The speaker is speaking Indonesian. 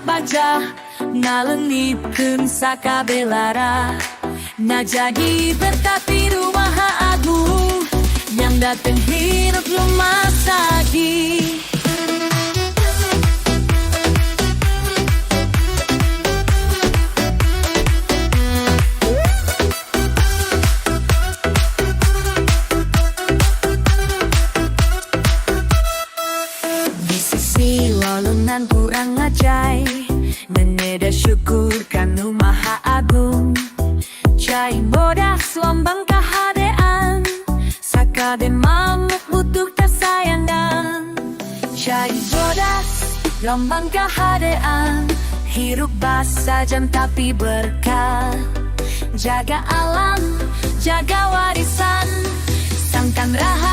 baja nalengipkeun sakabelara. Na jadi berkati rumah agung yang dateng hirup rumah sagi. Di sisi walunan kurang ajai, meneda syukurkan rumah agung. Cai bodas lombang kahadean, sakade mamuk butuh tersayangan. Cai bodas lombang kahadean, hirup basa jam tapi berkah. Jaga alam, jaga warisan, sangkan raha